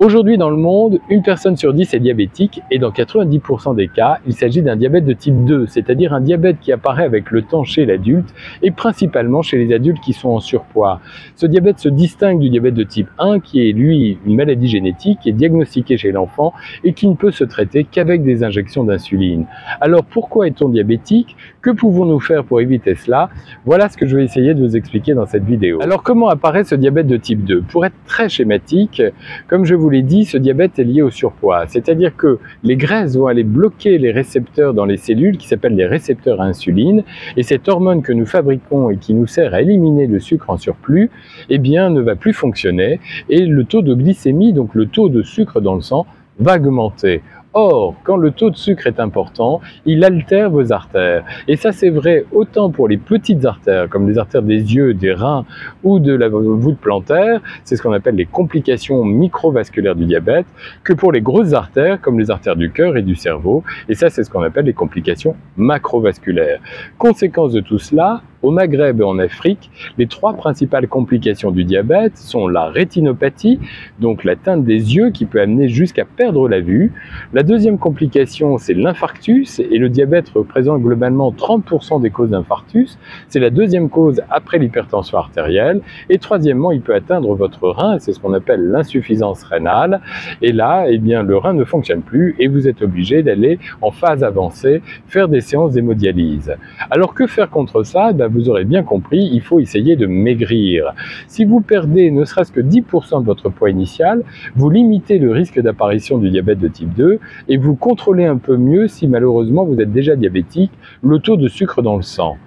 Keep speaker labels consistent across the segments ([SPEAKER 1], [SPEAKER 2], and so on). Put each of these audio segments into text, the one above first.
[SPEAKER 1] Aujourd'hui dans le monde, une personne sur 10 est diabétique et dans 90% des cas, il s'agit d'un diabète de type 2, c'est-à-dire un diabète qui apparaît avec le temps chez l'adulte et principalement chez les adultes qui sont en surpoids. Ce diabète se distingue du diabète de type 1 qui est lui une maladie génétique qui est diagnostiquée chez l'enfant et qui ne peut se traiter qu'avec des injections d'insuline. Alors pourquoi est-on diabétique? Que pouvons-nous faire pour éviter cela? Voilà ce que je vais essayer de vous expliquer dans cette vidéo. Alors comment apparaît ce diabète de type 2? Pour être très schématique, comme je vous l'ai dit, ce diabète est lié au surpoids, c'est-à-dire que les graisses vont aller bloquer les récepteurs dans les cellules qui s'appellent les récepteurs à insuline, et cette hormone que nous fabriquons et qui nous sert à éliminer le sucre en surplus, eh bien ne va plus fonctionner et le taux de glycémie, donc le taux de sucre dans le sang, va augmenter. Or, quand le taux de sucre est important, il altère vos artères. Et ça, c'est vrai autant pour les petites artères, comme les artères des yeux, des reins ou de la voûte plantaire, c'est ce qu'on appelle les complications microvasculaires du diabète, que pour les grosses artères, comme les artères du cœur et du cerveau. Et ça, c'est ce qu'on appelle les complications macrovasculaires. Conséquence de tout cela, au Maghreb et en Afrique, les trois principales complications du diabète sont la rétinopathie, donc l'atteinte des yeux qui peut amener jusqu'à perdre la vue. La deuxième complication, c'est l'infarctus, et le diabète représente globalement 30% des causes d'infarctus. C'est la deuxième cause après l'hypertension artérielle. Et troisièmement, il peut atteindre votre rein, c'est ce qu'on appelle l'insuffisance rénale. Et là, eh bien, le rein ne fonctionne plus et vous êtes obligé d'aller en phase avancée faire des séances d'hémodialyse. Alors que faire contre ça? Vous aurez bien compris, il faut essayer de maigrir. Si vous perdez ne serait-ce que 10% de votre poids initial, vous limitez le risque d'apparition du diabète de type 2 et vous contrôlez un peu mieux, si malheureusement vous êtes déjà diabétique, le taux de sucre dans le sang.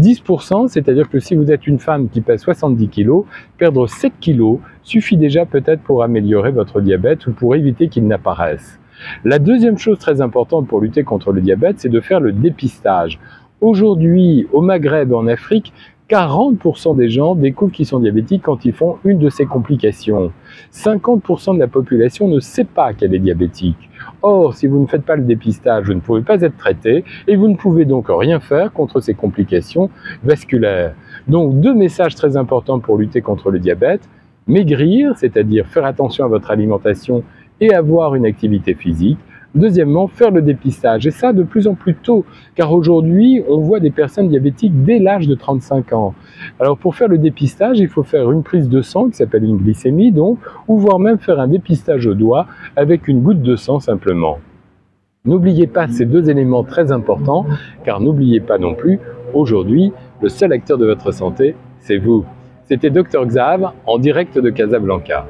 [SPEAKER 1] 10%, c'est-à-dire que si vous êtes une femme qui pèse 70 kg, perdre 7 kg suffit déjà peut-être pour améliorer votre diabète ou pour éviter qu'il n'apparaisse. La deuxième chose très importante pour lutter contre le diabète, c'est de faire le dépistage. Aujourd'hui, au Maghreb et en Afrique, 40% des gens découvrent qu'ils sont diabétiques quand ils font une de ces complications. 50% de la population ne sait pas qu'elle est diabétique. Or, si vous ne faites pas le dépistage, vous ne pouvez pas être traité et vous ne pouvez donc rien faire contre ces complications vasculaires. Donc, deux messages très importants pour lutter contre le diabète. Maigrir, c'est-à-dire faire attention à votre alimentation et avoir une activité physique. Deuxièmement, faire le dépistage, et ça de plus en plus tôt, car aujourd'hui, on voit des personnes diabétiques dès l'âge de 35 ans. Alors pour faire le dépistage, il faut faire une prise de sang, qui s'appelle une glycémie donc, ou voire même faire un dépistage au doigt, avec une goutte de sang simplement. N'oubliez pas ces deux éléments très importants, car n'oubliez pas non plus, aujourd'hui, le seul acteur de votre santé, c'est vous. C'était Dr Xav, en direct de Casablanca.